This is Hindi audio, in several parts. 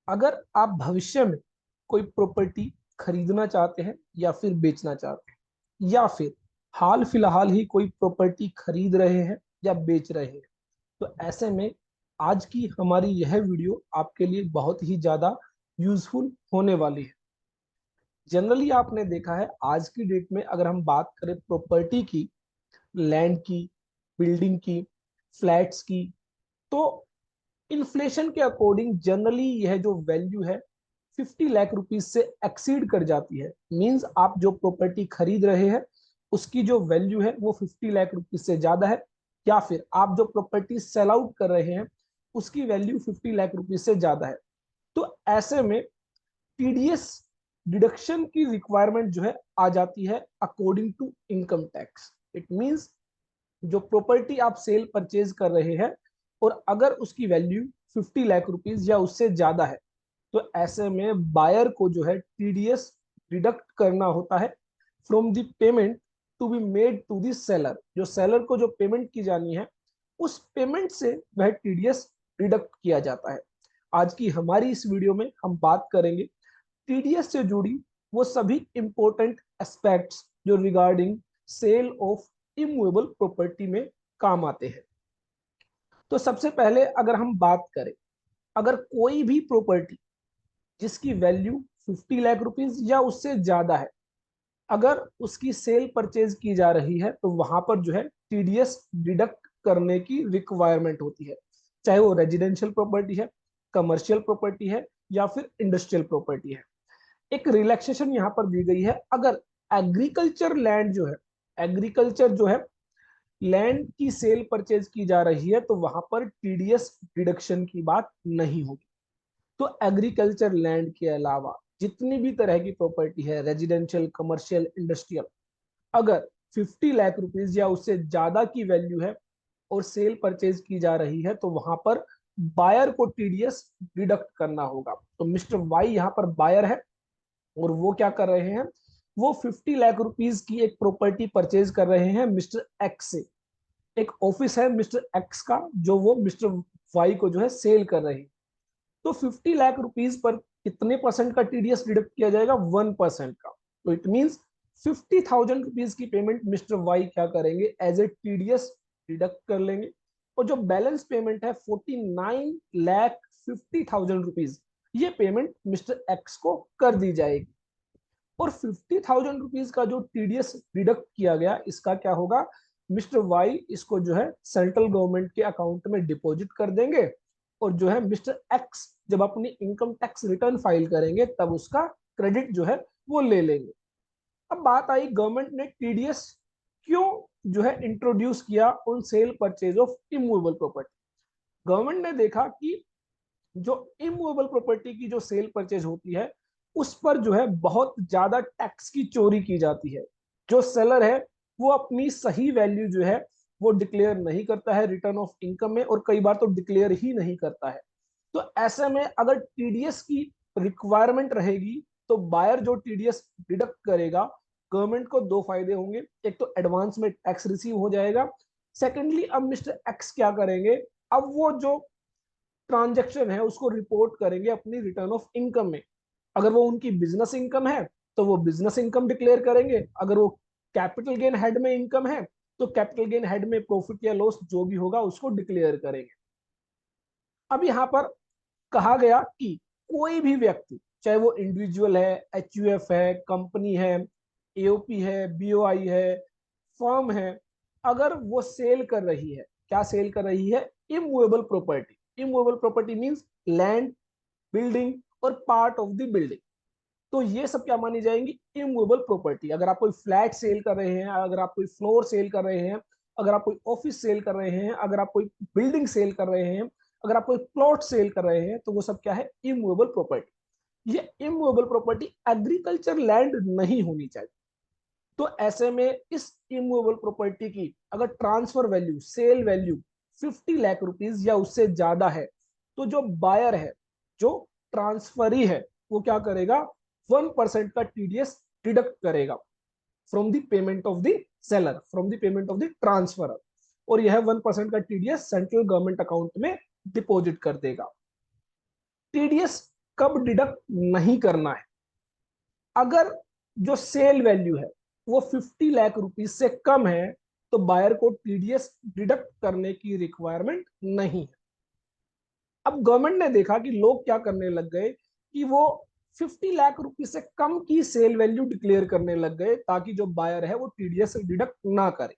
अगर आप भविष्य में कोई प्रॉपर्टी खरीदना चाहते हैं या फिर बेचना चाहते हैं, या फिर हाल फिलहाल ही कोई प्रॉपर्टी खरीद रहे हैं या बेच रहे हैं, तो ऐसे में आज की हमारी यह वीडियो आपके लिए बहुत ही ज्यादा यूजफुल होने वाली है। जनरली आपने देखा है आज की डेट में अगर हम बात करें प्रॉपर्टी की, लैंड की, बिल्डिंग की, फ्लैट्स की, तो इन्फ्लेशन के अकॉर्डिंग जनरली यह जो वैल्यू है 50 लाख रुपीज से एक्सीड कर जाती है। मींस आप जो प्रॉपर्टी खरीद रहे हैं उसकी जो वैल्यू है वो 50 लाख रुपीज से ज्यादा है, या फिर आप जो प्रॉपर्टी सेल आउट कर रहे हैं उसकी वैल्यू 50 लाख रुपीज से ज्यादा है। तो ऐसे में टीडीएस डिडक्शन की रिक्वायरमेंट जो है आ जाती है according to income tax. It means जो प्रॉपर्टी आप सेल परचेज कर रहे हैं और अगर उसकी वैल्यू 50 लाख रुपीज या उससे ज्यादा है, तो ऐसे में बायर को जो है टीडीएस डिडक्ट करना होता है from the payment to be made to the seller. जो सेलर को जो पेमेंट की जानी है उस पेमेंट से वह टीडीएस डिडक्ट किया जाता है। आज की हमारी इस वीडियो में हम बात करेंगे टीडीएस से जुड़ी वो सभी इंपॉर्टेंट एस्पेक्ट्स जो regarding sale of immovable property में काम आते हैं। तो सबसे पहले अगर हम बात करें, अगर कोई भी प्रॉपर्टी जिसकी वैल्यू 50 लाख रुपीज या उससे ज्यादा है, अगर उसकी सेल परचेज की जा रही है तो वहां पर जो है टीडीएस डिडक्ट करने की रिक्वायरमेंट होती है। चाहे वो रेजिडेंशियल प्रॉपर्टी है, कमर्शियल प्रॉपर्टी है या फिर इंडस्ट्रियल प्रॉपर्टी है। एक रिलैक्सेशन यहाँ पर दी गई है, अगर एग्रीकल्चर लैंड जो है, एग्रीकल्चर जो है लैंड की सेल परचेज की जा रही है, तो वहां पर टीडीएस डिडक्शन की बात नहीं होगी। तो एग्रीकल्चर लैंड के अलावा जितनी भी तरह की प्रॉपर्टी है, रेजिडेंशियल, कमर्शियल, इंडस्ट्रियल, अगर 50 लाख रुपीज या उससे ज्यादा की वैल्यू है और सेल परचेज की जा रही है, तो वहां पर बायर को टीडीएस डिडक्ट करना होगा। तो मिस्टर वाई यहाँ पर बायर है और वो क्या कर रहे हैं, वो 50 लाख रुपीज की एक प्रॉपर्टी परचेज कर रहे हैं मिस्टर एक्स से। एक ऑफिस है मिस्टर एक्स का जो वो मिस्टर वाई को जो है सेल कर रहे हैं। तो 50 लाख रुपीज पर कितने परसेंट का टीडीएस डिडक्ट किया जाएगा? 1% का। तो इट मींस 50,000 रुपीज की पेमेंट मिस्टर वाई क्या करेंगे, एज ए टीडीएस डिडक्ट कर लेंगे। और जो बैलेंस पेमेंट है 49,50,000 रुपीज, ये पेमेंट मिस्टर एक्स को कर दी जाएगी। और 50,000 रुपीज का जो टीडीएस डिडक्ट किया गया, इसका क्या होगा, मिस्टर वाई इसको जो है सेंट्रल गवर्नमेंट के अकाउंट में डिपॉजिट कर देंगे। और जो है मिस्टर एक्स जब अपनी इनकम टैक्स रिटर्न फाइल करेंगे तब उसका क्रेडिट जो है वो ले लेंगे। अब बात आई गवर्नमेंट ने टीडीएस क्यों जो है इंट्रोड्यूस किया on sale purchase of immovable property. Government ने देखा कि जो इमूवेबल प्रॉपर्टी की जो सेल परचेज होती है उस पर जो है बहुत ज्यादा टैक्स की चोरी की जाती है। जो सेलर है वो अपनी सही वैल्यू जो है वो डिक्लेयर नहीं करता है रिटर्न ऑफ इनकम में, और कई बार तो डिक्लेयर ही नहीं करता है। तो ऐसे में अगर टीडीएस की रिक्वायरमेंट रहेगी तो बायर जो टीडीएस डिडक्ट करेगा, गवर्नमेंट को दो फायदे होंगे। एक तो एडवांस में टैक्स रिसीव हो जाएगा। सेकेंडली अब मिस्टर एक्स क्या करेंगे, अब वो जो ट्रांजेक्शन है उसको रिपोर्ट करेंगे अपनी रिटर्न ऑफ इनकम में। अगर वो उनकी बिजनेस इनकम है तो वो बिजनेस इनकम डिक्लेयर करेंगे। अगर वो कैपिटल गेन हेड में इनकम है तो कैपिटल गेन हेड में प्रॉफिट या लॉस जो भी होगा उसको डिक्लेयर करेंगे। अब यहाँ पर कहा गया कि कोई भी व्यक्ति, चाहे वो इंडिविजुअल है, एचयूएफ है, कंपनी है, एओपी है, बीओआई है, फर्म है, अगर वो सेल कर रही है, क्या सेल कर रही है, immovable property. Immovable property means land, building और पार्ट ऑफ द बिल्डिंग। तो ये सब क्या मानी जाएंगी, इमूवेबल प्रॉपर्टी। अगर आप कोई फ्लैट सेल कर रहे हैं, अगर आप कोई फ्लोर सेल कर रहे हैं, अगर आप कोई ऑफिस सेल कर रहे हैं, अगर आप कोई बिल्डिंग सेल कर रहे हैं, अगर आप कोई प्लॉट सेल कर रहे हैं, तो वो सब क्या है, इमूवेबल प्रॉपर्टी। ये इमूवेबल प्रॉपर्टी एग्रीकल्चर लैंड नहीं होनी चाहिए। तो ऐसे में इस इमूवेबल प्रॉपर्टी की अगर transfer value, sale value 50 lakh rupees या उससे ज्यादा है, तो जो बायर है, जो ट्रांसफरी है, वो क्या करेगा, 1% का टीडीएस डिडक्ट करेगा from the payment of the seller, from the payment of the transfer. और यह 1% का टीडीएस सेंट्रल गवर्नमेंट अकाउंट में डिपॉजिट कर देगा। टीडीएस कब डिडक्ट नहीं करना है। अगर जो सेल वैल्यू है वो 50 लाख रुपीज से कम है तो बायर को टीडीएस डिडक्ट करने की रिक्वायरमेंट नहीं है। अब गवर्नमेंट ने देखा कि लोग क्या करने लग गए कि वो 50 लाख रुपीज से कम की सेल वैल्यू डिक्लेयर करने लग गए ताकि जो बायर है वो टीडीएस डिडक्ट ना करे।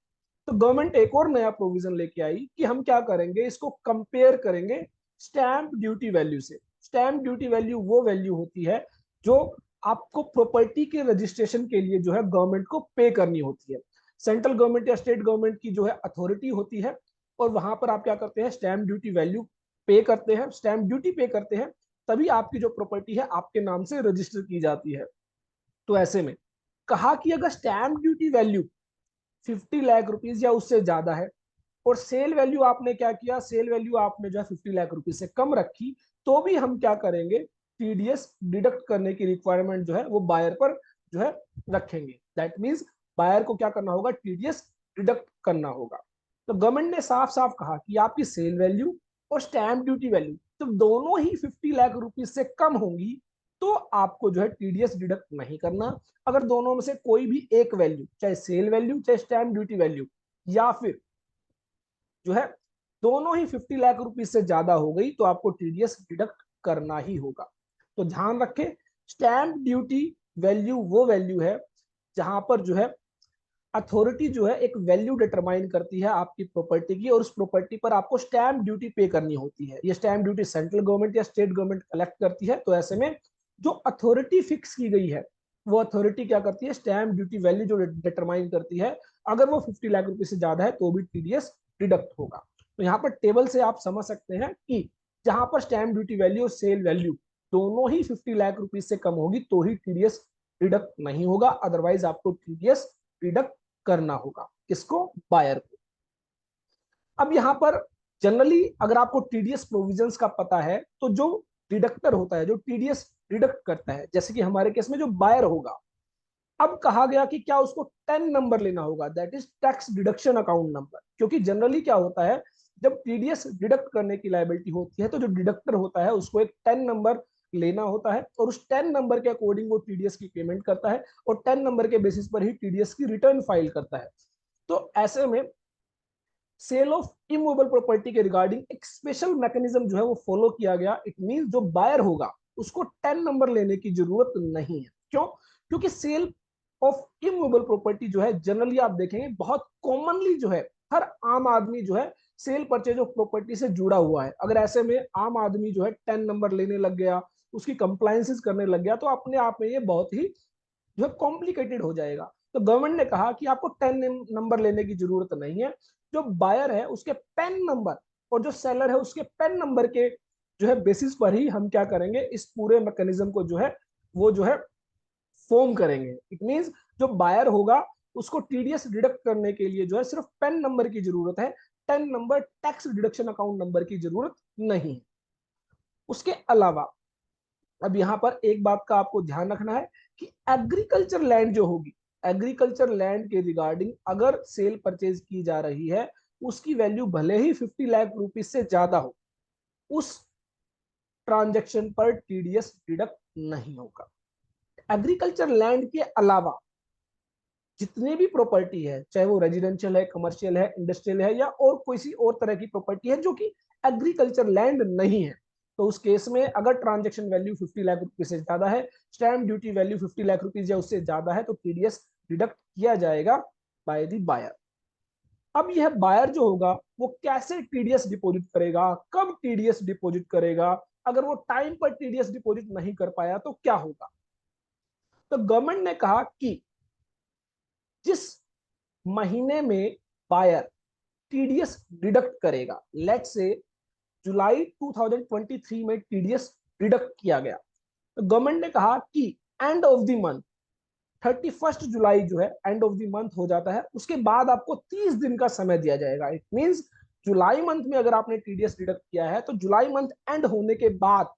तो गवर्नमेंट एक और नया प्रोविजन लेके आई कि हम क्या करेंगे, इसको कंपेयर करेंगे स्टैंप ड्यूटी वैल्यू से। स्टैंप ड्यूटी वैल्यू वो वैल्यू होती है जो आपको प्रॉपर्टी के रजिस्ट्रेशन के लिए जो है गवर्नमेंट को पे करनी होती है। सेंट्रल गवर्नमेंट या स्टेट गवर्नमेंट की जो है अथॉरिटी होती है और वहां पर आप क्या करते हैं, स्टैंप ड्यूटी वैल्यू पे करते हैं, स्टैंप ड्यूटी पे करते हैं, तभी आपकी जो प्रॉपर्टी है आपके नाम से रजिस्टर की जाती है। तो ऐसे में कहा कि अगर stamp duty value 50 lakh rupees या उससे ज्यादा है और सेल वैल्यू आपने क्या किया, सेल वैल्यू आपने जो है 50 लाख रुपीज से कम रखी, तो भी हम क्या करेंगे, टीडीएस डिडक्ट करने की रिक्वायरमेंट जो है वो बायर पर जो है रखेंगे। दैट मीन्स बायर को क्या करना होगा, टीडीएस डिडक्ट करना होगा। तो गवर्नमेंट ने साफ साफ कहा कि आपकी सेल वैल्यू और स्टैंप ड्यूटी वैल्यू जब दोनों ही 50 लाख रुपीज से कम होंगी तो आपको जो है टीडीएस डिडक्ट नहीं करना। अगर दोनों में से कोई भी एक वैल्यू, चाहे सेल वैल्यू चाहे स्टैंप ड्यूटी वैल्यू, या फिर जो है दोनों ही 50 लाख रुपीज से ज्यादा हो गई तो आपको टीडीएस डिडक्ट करना ही होगा। तो ध्यान रखें, स्टैंप ड्यूटी वैल्यू वो वैल्यू है जहां पर जो है अथॉरिटी जो है एक वैल्यू डिटरमाइन करती है आपकी प्रॉपर्टी की और उस प्रॉपर्टी पर आपको स्टैंप ड्यूटी पे करनी होती है। ये स्टैंप ड्यूटी सेंट्रल गवर्नमेंट या स्टेट गवर्नमेंट कलेक्ट करती है। तो ऐसे में जो अथॉरिटी फिक्स की गई है वो अथॉरिटी क्या करती है, स्टैंप ड्यूटी वैल्यू जो डिटरमाइन करती है, अगर वो 50 लाख रुपए से ज्यादा है तो भी टीडीएस डिडक्ट होगा। तो यहाँ पर टेबल से आप समझ सकते हैं कि जहां पर स्टैंप ड्यूटी वैल्यू और सेल वैल्यू दोनों ही 50 लाख रुपीज से कम होगी तो ही टीडीएस डिडक्ट नहीं होगा, अदरवाइज आपको टीडीएस डिडक्ट करना होगा। किसको, बायर को। अब यहां पर जनरली अगर आपको टीडीएस प्रोविजंस का पता है तो जो डिडक्टर होता है, जो टीडीएस डिडक्ट करता है, जैसे कि हमारे केस में जो बायर होगा, अब कहा गया कि क्या उसको 10 नंबर लेना होगा, that is tax deduction account number. क्योंकि जनरली क्या होता है, जब टीडीएस डिडक्ट करने की लायबिलिटी होती है तो जो डिडक्टर होता है उसको एक 10 नंबर लेना होता है और उस 10 नंबर के अकॉर्डिंग वो टीडीएस की पेमेंट करता है और 10 नंबर के बेसिस पर ही टीडीएस की रिटर्न फाइल करता है। तो ऐसे में सेल ऑफ इमूवेबल प्रॉपर्टी के रिगार्डिंग एक स्पेशल मैकेनिज्म जो है वो फॉलो किया गया। इट मीन जो बायर होगा उसको 10 नंबर लेने की जरूरत नहीं है। क्यों? क्योंकि सेल ऑफ इमूवेबल प्रॉपर्टी जो है जनरली आप देखेंगे बहुत कॉमनली जो है हर आम आदमी जो है सेल परचेज ऑफ प्रॉपर्टी से जुड़ा हुआ है। अगर ऐसे में आम आदमी जो है 10 नंबर लेने लग गया, उसकी कंप्लायंसेस करने लग गया, तो अपने आप में ये बहुत ही जो है कॉम्प्लिकेटेड हो जाएगा। तो गवर्नमेंट ने कहा कि आपको 10 नंबर लेने की जरूरत नहीं है। जो बायर है उसके पेन नंबर और जो सेलर है उसके पेन नंबर के जो है बेसिस पर ही हम क्या करेंगे, इस पूरे मैकेनिज्म को जो है वो जो है फॉर्म करेंगे। इट मींस जो बायर होगा उसको टीडीएस डिडक्ट करने के लिए जो है सिर्फ पेन नंबर की जरूरत है, 10 number tax deduction account number की जरूरत नहीं है। उसके अलावा अब यहां पर एक बात का आपको ध्यान रखना है कि एग्रीकल्चर लैंड जो होगी, एग्रीकल्चर लैंड के रिगार्डिंग अगर सेल परचेज की जा रही है, उसकी वैल्यू भले ही 50 लाख रुपीज से ज्यादा हो, उस ट्रांजैक्शन पर टीडीएस डिडक्ट नहीं होगा। एग्रीकल्चर लैंड के अलावा जितने भी प्रॉपर्टी है, चाहे वो रेजिडेंशियल है, कमर्शियल है, इंडस्ट्रियल है या और कोई और तरह की प्रॉपर्टी है जो कि एग्रीकल्चर लैंड नहीं है, तो उस केस में अगर ट्रांजैक्शन वैल्यू 50 लाख रुपीज से ज्यादा है, stamp duty value 50 lakh rupees या उससे ज्यादा है, तो टीडीएस डिडक्ट किया जाएगा बाय द बायर। अब यह बायर जो होगा वो कैसे टीडीएस डिपॉजिट करेगा, कब टीडीएस डिपॉजिट करेगा, अगर वो टाइम पर टीडीएस डिपॉजिट नहीं कर पाया तो क्या होगा। तो गवर्नमेंट ने कहा कि जिस महीने में बायर टीडीएस डिडक्ट करेगा, लेट से जुलाई 2023 में टीडीएस डिडक्ट किया गया, तो गवर्नमेंट ने कहा कि एंड ऑफ द मंथ 31 जुलाई जो है एंड ऑफ द मंथ हो जाता है, उसके बाद आपको 30 दिन का समय दिया जाएगा। इट मींस जुलाई मंथ में अगर आपने टीडीएस डिडक्ट किया है तो जुलाई मंथ एंड होने के बाद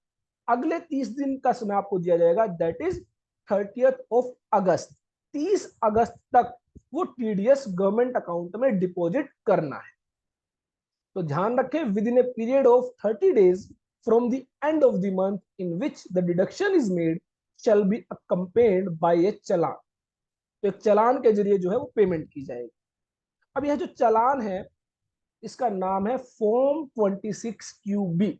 अगले 30 दिन का समय आपको दिया जाएगा, दैट इज 30 अगस्त। 30 अगस्त तक वो टीडीएस गवर्नमेंट अकाउंट में डिपॉजिट करना है। तो ध्यान रखें, with in a period of 30 days from the end of the month in which the deduction is made shall be accompanied by a चालान। तो एक चालान के जरिए जो है वो पेमेंट की जाएगी। अब यह जो चालान है इसका नाम है फॉर्म 26QB।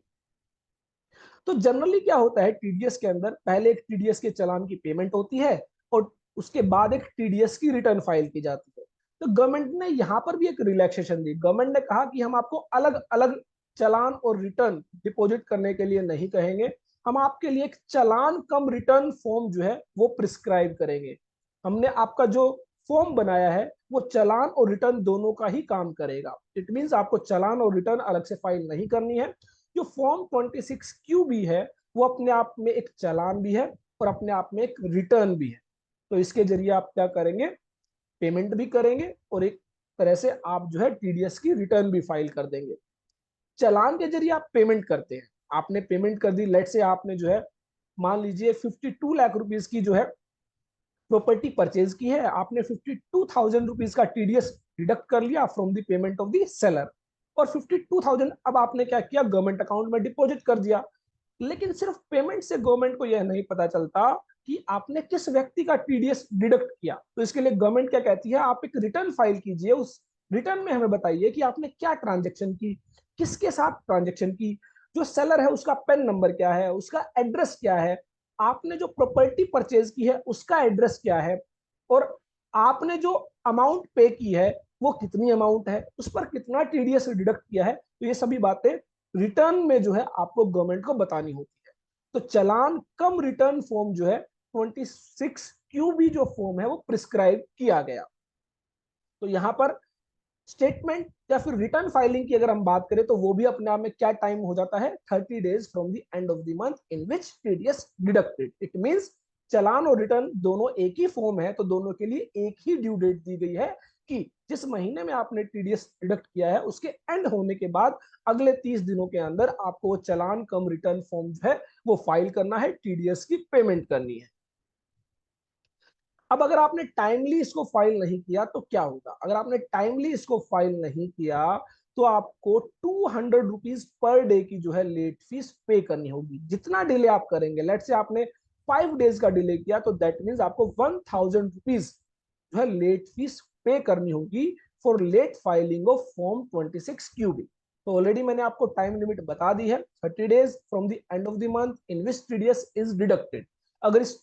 तो जनरली क्या होता है टीडीएस के अंदर, पहले एक टीडीएस के चालान की पेमेंट होती है और उसके बाद एक टीडीएस की रिटर्न फाइल की जाती है। तो गवर्नमेंट ने यहाँ पर भी एक रिलैक्सेशन दी। गवर्नमेंट ने कहा कि हम आपको अलग अलग चालान और रिटर्न डिपॉजिट करने के लिए नहीं कहेंगे, हम आपके लिए एक चालान कम रिटर्न फॉर्म जो है वो प्रिस्क्राइब करेंगे। हमने आपका जो फॉर्म बनाया है वो चालान और रिटर्न दोनों का ही काम करेगा। इट मींस आपको चालान और रिटर्न अलग से फाइल नहीं करनी है। जो फॉर्म 26QB है वो अपने आप में एक चालान भी है और अपने आप में एक रिटर्न भी है। तो इसके जरिए आप क्या करेंगे, पेमेंट भी करेंगे और एक तरह से आप जो है टीडीएस की रिटर्न भी फाइल कर देंगे। चालान के जरिए आप पेमेंट करते हैं, आपने पेमेंट कर दी, लेट से आपने जो है मान लीजिए 52 लाख रुपीस की जो है प्रॉपर्टी परचेज की है, आपने 52,000 रुपीज का टीडीएस डिडक्ट कर लिया from the payment of the seller और 52,000 अब आपने क्या किया, गवर्नमेंट अकाउंट में डिपॉजिट कर दिया। लेकिन सिर्फ पेमेंट से गवर्नमेंट को यह नहीं पता चलता कि आपने किस व्यक्ति का टीडीएस डिडक्ट किया। तो इसके लिए गवर्नमेंट क्या कहती है, आप एक रिटर्न फाइल कीजिए, उस रिटर्न में हमें बताइए कि आपने क्या ट्रांजेक्शन की, किसके साथ ट्रांजेक्शन की, जो सेलर है उसका पेन नंबर क्या है, उसका एड्रेस क्या है, आपने जो प्रॉपर्टी परचेज की है उसका एड्रेस क्या है, और आपने जो अमाउंट पे की है वो कितनी अमाउंट है, उस पर कितना टीडीएस डिडक्ट किया है। तो ये सभी बातें रिटर्न में जो है आपको गवर्नमेंट को बतानी होती है। तो चालान कम रिटर्न फॉर्म जो है 26QB जो फॉर्म है वो प्रिस्क्राइब किया गया। तो यहां पर स्टेटमेंट या फिर रिटर्न फाइलिंग की अगर हम बात करें तो वो भी अपने आप में क्या टाइम हो जाता है, 30 days from the end of the month in which TDS deducted. It means चालान और रिटर्न दोनों एक ही फॉर्म है, तो दोनों के लिए एक ही ड्यू डेट दी गई है कि जिस महीने में आपने टीडीएस डिडक्ट किया है उसके एंड होने के बाद अगले 30 दिनों के अंदर आपको वो चालान कम रिटर्न फॉर्म जो है वो फाइल करना है, टीडीएस की पेमेंट करनी है। अब अगर आपने टाइमली इसको फाइल नहीं किया तो क्या होगा, अगर आपने टाइमली इसको फाइल नहीं किया तो आपको 200 रुपीज पर डे की जो है लेट फीस पे करनी होगी। जितना डिले आप करेंगे, लेट से आपने 5 डेज का डिले किया तो दैट मीन्स आपको 1000 रुपीज जो है लेट फीस पे करनी होगी for late filing of form 26QB। तो ऑलरेडी मैंने आपको टाइम लिमिट बता दी है, 30 days from the end of the month in which TDS is deducted. अगर इस